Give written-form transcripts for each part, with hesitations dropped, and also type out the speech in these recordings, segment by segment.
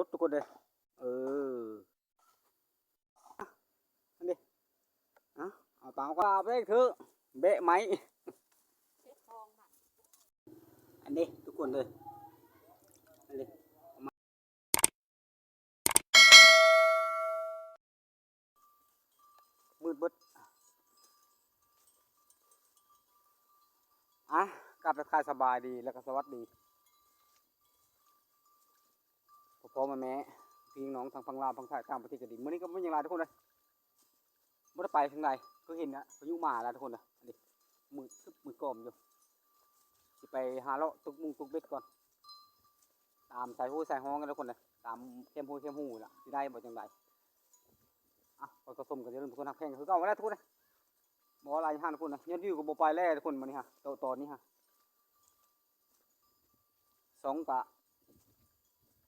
ดทุกคนเลยอันนี้เอาตามก็ไปคือเบะไหมอันนี้ทุกคนเลยอันนี้มืดบดกลับไปคายสบายดีแล้วก็สวัสดีพ่อแม่พี่น้องทางฝั่งลาวฝั่งไทยต่างประเทศก็ดีมื้อนี้ก็ไม่ยังไรทุกคนเลยไม่ได้ไปทางใดก็เห็นนะพายุมาแล้วทุกคนเลยอันนี้มือกลมอยู่จะไปหาเลาะตุกมุงตุกเบ็ดก่อนตามสายหูสายห้องกันทุกคนเลยตามเข้มหูล่ะที่ได้บ่จังไรพอกระสมกันจะเริ่มทุกคนหักแข่งคือเก่าแล้วทุกคนเลยบ่อะไรห้าทุกคนนะยอดวิวกับโบไปแล่ทุกคนมานี่ฮะตอนนี้ฮะ2 กะ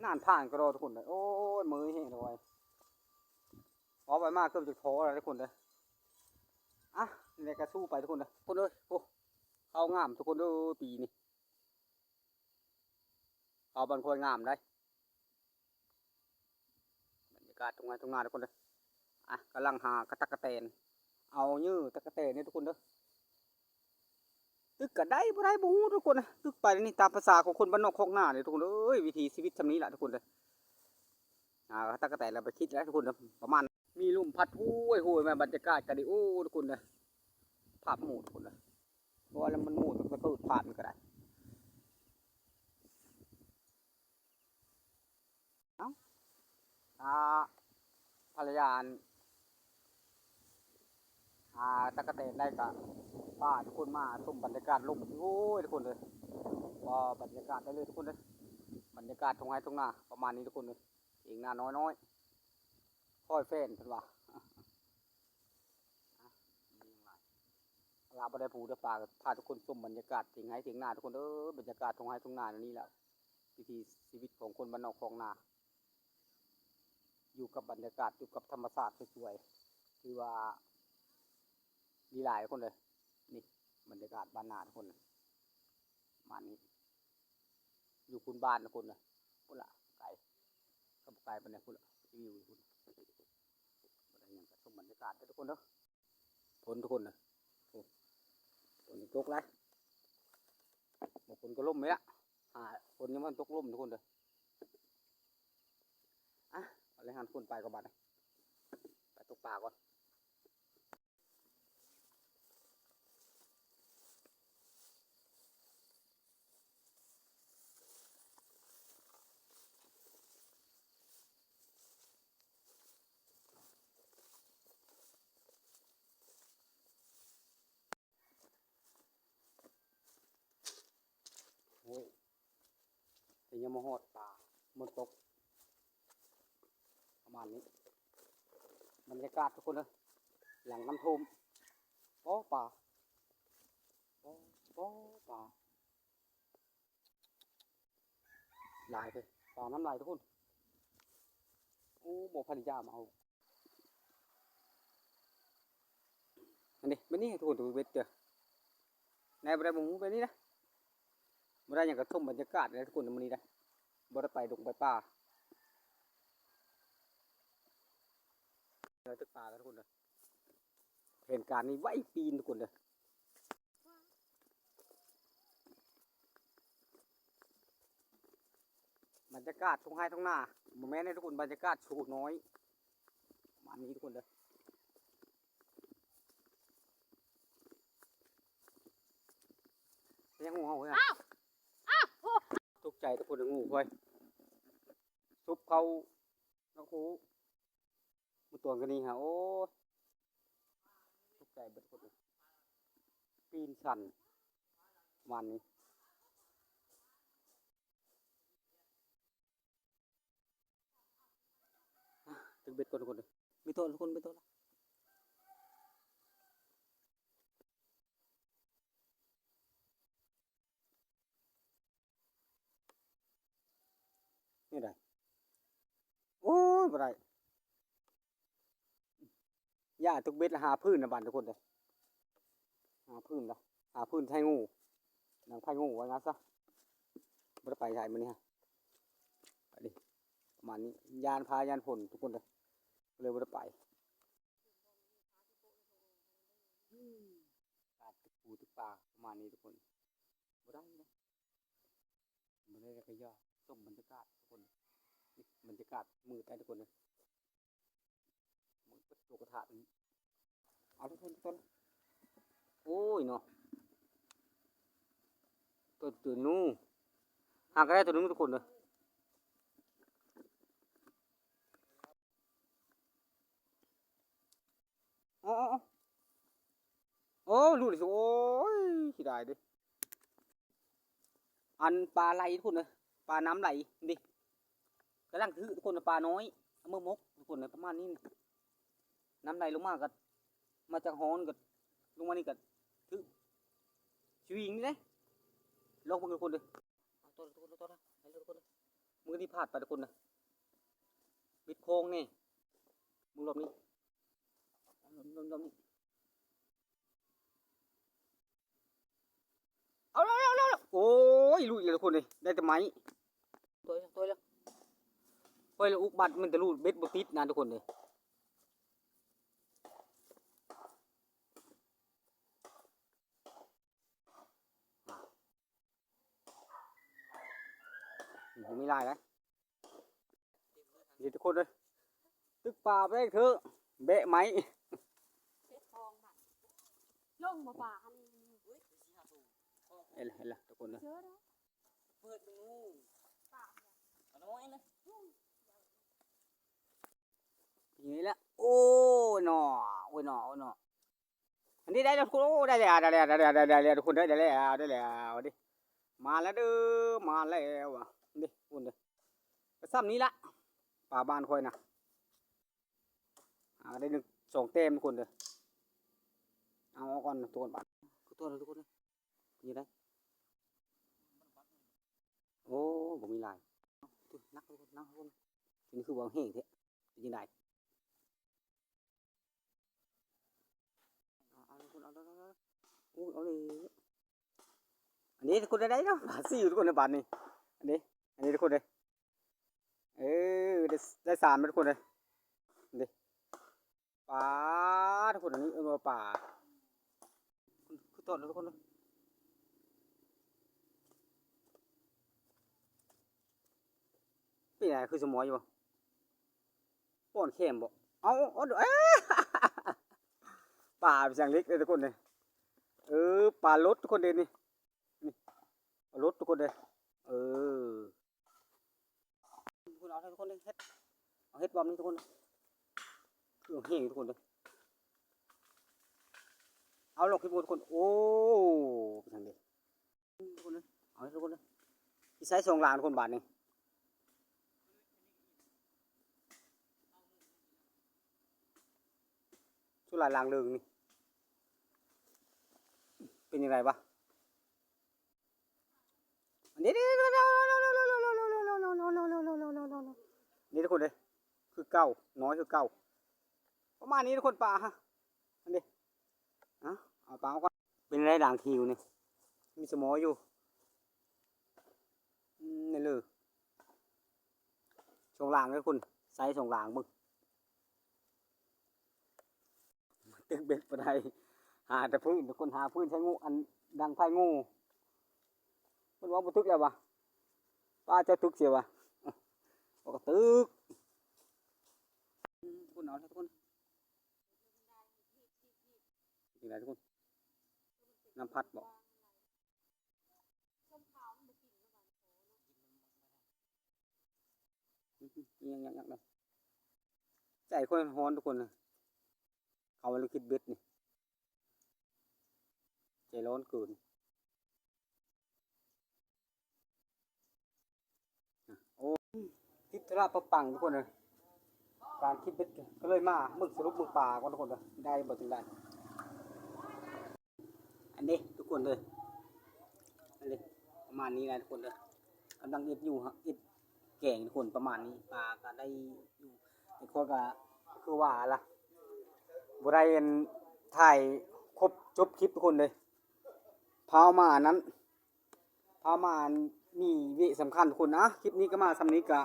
นานผ่านก็รอทุกคนเลยโอ้ยมือเห็นเลยพอไปมากเกือบจะท้อแล้วทุกคนเลยนี่ก็สู้ไปทุกคนเลยทุกคนเลยโอ้เข้างามทุกคนเลยปีนี้เอาบันคอยงามได้บรรยากาศตรงงานทุกคนเลยกำลังหากระตักกระแตนเอาเนื้อตะกระแตนนี่ทุกคนเลยตึกกระได้บ่ได้บ่ฮู้ทุกคนนะตึกไปนี่ตามภาษาของคนบ้านนอกคอกหน้าเลยทุกคนเอ้ยวิถีชีวิตทำนี้แหละทุกคนเลยตะกระแตนเราไปคิดแล้วทุกคนนะประมาณมีลุ่มพัดห้วยมาบรรยากาศกันดิโอ้ทุกคนเลยภาพหมู่ทุกคนเลยเพราะว่ามันหมู่ต้องไปเปิดผ่านมันก็ได้ภรรยาตะกะเตนได้กับป้าทุกคนมาชมบรรยากาศลมโอ้ยทุกคนเลยว่าบรรยากาศได้เลยทุกคนเลยบรรยากาศตรงไหนตรงหน้าประมาณนี้ทุกคนเลยเองหน้าน้อยค่อยแฟนเป็นว่าลาบได้ผูได้ปลาพาทุกคนชมบรรยากาศถึงไหนถึงหน้าทุกคนบรรยากาศตรงไหนตรงหน้านี่แหละวิถีชีวิตของคนบ้านนอกคลองนาอยู่กับบรรยากาศอยู่กับธรรมชาติสวยๆคือว่ามีหลายคนเลยนี่บรรยากาศบ้านนาทุกคนมานี้อยู่คุณบ้านทุกคนเลยพุ่นละไก่กับไก่เป็นไงพุ่นละวิวคุณอะไรอย่างกับชมบรรยากาศทุกคนเนาะฝนทุกคนเลยฝนตกไรบางคนก็ล่มไหมล่ะฝนยังมันตกล่มทุกคนเลยอะไรหันคนไปกับบ้านไปตกปลาก่อนโอ้ยแต่ยังมาหอดปลามันตกประมาณนี้บรรยากาศทุกคนเลยหลังน้ำท่วมปลาปลาลายเลยปลาน้ำลายทุกคนโอ้โบพันยามาเอาอันนี้ไม่นี่ทุกคนดูเบ็ดเจอในบริเวณหมู่ไปนี่นะบริเวณอย่างกระทุ่มบรรยากาศเลยทุกคนมันนี่นะบริเวณไปดงไปป่าเราตึกป่ากันทุกคนเลยเหตุการณ์นี้ไว้ปีนทุกคนเลยบรรยากาศทุ่งไร่ทุ่งนาแม้ในทุกคนบรรยากาศสูงน้อยมานี้ทุกคนเลยยังงูเห่าเลยตกใจทุกคนงูเว้ยซุปเขาน้องคูมาตัวกันนี่ฮะโอ้ตกใจเบิดคนเลยปีนสันมันนี้ตึกเบ็ดคนทุกคนเลยไม่โทษทุกคนไม่โทษนี่ได้โอ้ยบ่ได้ย่าตึกเบ็ดหาพื้นนะบ้านทุกคนเลยหาพื้นละหาพื้นไทยงูนางไทยงูไว้งั้นซะบ่ได้ไปใหญ่มันนี่ฮะไปดิประมาณ มาณนี้ยานพายานผลทุกคนเลยบ่ได้ไปการตึกปูตึกปลาประมาณนี้ทุกคนบ่ได้นะบ่ได้ก็ย่อชมบรรยากาศทุกคนนี่บรรยากาศมือใต้ทุกคนเลยมือเปิดตัวกระทะนี้เอาทุกคนโอ้ยเนาะตัวนู้หากได้ตัวนึงทุกคนเลยอ๋อโอ้ลูกดิโอ้ยขี้ได้ดิอันปลาไหลทุกคนเลยปลาน้ำไหลดิกำลังถือทุกคนปลาน้อยเอามือมกทุกคนเลยประมาณนี้น้ำไหลลงมากันมาจากฮ้อนกันลงมานี่กันถือชีวิตนี่เลยลองทุกคนเลยตัวนะให้ทุกคนเลยมือที่พลาดไปทุกคนนะบิดโค้งนี่มือรอบนี้รอบนี้เอาโอ้ยลุยเลยทุกคนเลยได้แต่ไม้ตัวแล้วเฮ้ยแล้วอุกบัดมันจะรูดเบ็ดบติดนะทุกคนเลยผมไม่ได้นะเดี๋ยวทุกคนเลยตึกปลาไปเถอะเบะไม้ลงมาป่าอันนี้เห็นละทุกคนเลยเปิดดูป่าน้อยเลยอย่างนี้ละโอ้หนอโอ้ยหนออันนี้ได้แล้วคุณโอ้ได้แล้วทุกคนได้แล้วดิมาแล้วเด้อมาแล้วอ่ะดิคุณเด้อซ้ำนี้ละป่าบ้านคอยนะได้หนึ่งสองเต็มทุกคนเด้อเอาก่อนตัวบ้านตัวเลยทุกคนเลยนี่ได้โอ้ผมมีลายนักทุกคนนี่คือวางแห้งเถอะยังไงเอาทุกคนเอาเลยอันนี้ทุกคนได้เนาะบาทสี่ทุกคนในบาทนี่อันนี้ทุกคนเลยได้สามทุกคนเลยนี่ปลาทุกคนอันนี้ปลาคือต้นทุกคนเลยเป็นไงคือสมอยอยู่ป้อนเข้มบ่เอาปลาเป็นอย่างเล็กเลยทุกคนเลยปลาลดทุกคนเลยนี่ปลาลดทุกคนเลยคุณเอาทุกคนเลยเฮ็ดเอาเฮ็ดบอมนี่ทุกคนเครื่องแห้งทุกคนเลยเอาลงขึ้นบนทุกคนโอ้เป็นอย่างเด็กทุกคนเลยเอาให้ทุกคนเลยที่ใช้2 ล้านคนบาทนี่ชุดลายลางเรืองนี่เป็นยังไงบ้างนี่ทุกคนเลยคือเก่าน้อยคือเก่าประมาณนี้ทุกคนปลาฮะอันนี้เอาปลาก่อนเป็นไรด่างคิวนี่มีสมออยู่นี่เลยส่งหลางเลยคุณไซส์ส่งหลางมึงตึกเบ็ดปะไดหาแต่พื้นคนหาพื้นใช้งูอันดังไพ่งูมันว่าบุตึกแล้ววะป้าจะตึกเสียวะบอกตึกคุณเอาทุกคนยังไงทุกคนน้ำพัดบอกยังเลยใจคนฮ้อนทุกคนเลยเขาเลยคิดเบ็ดนี่ใจร้อนเกินโอ้คิดธุระปังทุกคนเลยการคิดเบ็ดก็เลยมามึกสรุปมึกป่าก็ทุกคนเลยได้บ่ถึงได้อันนี้ทุกคนเลยอันนี้ประมาณนี้นะทุกคนเลยกำลังเอ็ดอยู่ฮะเอ็ดแกงทุกคนประมาณนี้ปลาก็ได้อยู่แต่คนก็คือว่าล่ะบุไรถ่ายครบจบคลิปทุกคนเลยพาวมานั้นพาวมามีวิสำคัญทุกคนนะคลิปนี้ก็มาสำนี้ก็